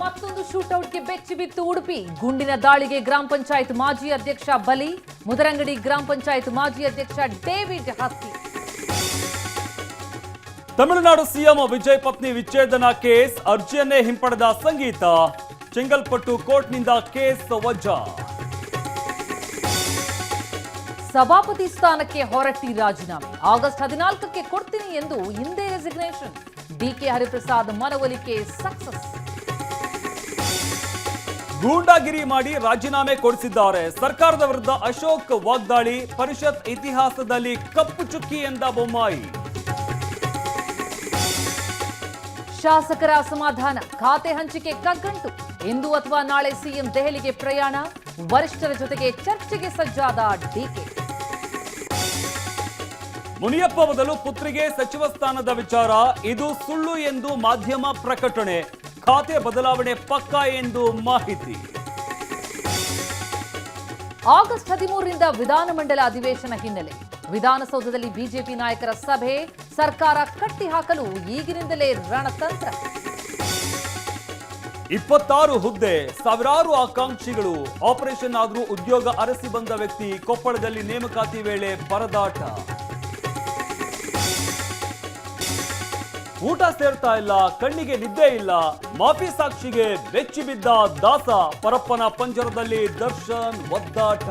ಮತ್ತೊಂದು ಶೂಟೌಟ್ಗೆ ಬೆಚ್ಚಿ ಬಿತ್ತು ಉಡುಪಿ. ಗುಂಡಿನ ದಾಳಿಗೆ ಗ್ರಾಮ ಪಂಚಾಯತ್ ಮಾಜಿ ಅಧ್ಯಕ್ಷ ಬಲಿ. ಮುದರಂಗಡಿ ಗ್ರಾಮ ಪಂಚಾಯತ್ ಮಾಜಿ ಅಧ್ಯಕ್ಷ ಡೇವಿಡ್ ಹತ್ಯೆ. ತಮಿಳುನಾಡು ಸಿಎಂ ವಿಜಯ್ ಪತ್ನಿ ವಿಚ್ಛೇದನ ಕೇಸ್ ಅರ್ಜಿಯನ್ನೇ ಹಿಂಪಡೆದ ಸಂಗೀತ. ಚೆಂಗಲ್ಪಟ್ಟು ಕೋರ್ಟ್ನಿಂದ ಕೇಸ್ ವಜಾ. ಸಭಾಪತಿ ಸ್ಥಾನಕ್ಕೆ ಹೊರಟ್ಟಿ ರಾಜೀನಾಮೆ. ಆಗಸ್ಟ್ 14ಕ್ಕೆ ಕೊಡ್ತೀನಿ ಎಂದು ಹಿಂದೆ ರೆಸಿಗ್ನೇಷನ್. ಡಿಕೆ ಹರಿಪ್ರಸಾದ್ ಮನವೊಲಿಕೆ ಸಕ್ಸಸ್. ಗೂಂಡಾಗಿರಿ ಮಾಡಿ ರಾಜೀನಾಮೆ ಕೊಡಿಸಿದ್ದಾರೆ. ಸರ್ಕಾರದ ವಿರುದ್ಧ ಅಶೋಕ್ ವಾಗ್ದಾಳಿ. ಪರಿಷತ್ ಇತಿಹಾಸದಲ್ಲಿ ಕಪ್ಪು ಚುಕ್ಕಿ ಎಂದ ಬೊಮ್ಮಾಯಿ. ಶಾಸಕರ ಅಸಮಾಧಾನ. ಖಾತೆ ಹಂಚಿಕೆ ಕಗ್ಗಂಟು. ಇಂದು ಅಥವಾ ನಾಳೆ ಸಿಎಂ ದೆಹಲಿಗೆ ಪ್ರಯಾಣ. ವರಿಷ್ಠರ ಜೊತೆಗೆ ಚರ್ಚೆಗೆ ಸಜ್ಜಾದ ಡಿಕೆ. ಮುನಿಯಪ್ಪ ಬದಲು ಪುತ್ರಿಗೆ ಸಚಿವ ಸ್ಥಾನದ ವಿಚಾರ. ಇದು ಸುಳ್ಳು ಎಂದು ಮಾಧ್ಯಮ ಪ್ರಕಟಣೆ. ಖಾತೆ ಬದಲಾವಣೆ ಪಕ್ಕಾ ಎಂದು ಮಾಹಿತಿ. ಆಗಸ್ಟ್ 13ರಿಂದ ವಿಧಾನಮಂಡಲ ಅಧಿವೇಶನ ಹಿನ್ನೆಲೆ ವಿಧಾನಸೌಧದಲ್ಲಿ ಬಿಜೆಪಿ ನಾಯಕರ ಸಭೆ. ಸರ್ಕಾರ ಕಟ್ಟಿ ಹಾಕಲು ಈಗಿನಿಂದಲೇ ರಣತಂತ್ರ. 26 ಹುದ್ದೆ, ಸಾವಿರಾರು ಆಕಾಂಕ್ಷಿಗಳು. ಆಪರೇಷನ್ ಆದ್ರೂ ಉದ್ಯೋಗ ಅರಸಿ ಬಂದ ವ್ಯಕ್ತಿ. ಕೊಪ್ಪಳದಲ್ಲಿ ನೇಮಕಾತಿ ವೇಳೆ ಪರದಾಟ. ಊಟ ಸೇರ್ತಾ ಇಲ್ಲ, ಕಣ್ಣಿಗೆ ನಿದ್ದೆ ಇಲ್ಲ. ಮಾಫಿ ಸಾಕ್ಷಿಗೆ ಬೆಚ್ಚಿ ಬಿದ್ದ ದಾಸ. ಪರಪ್ಪನ ಪಂಜರದಲ್ಲಿ ದರ್ಶನ್ ಒದ್ದಾಟ.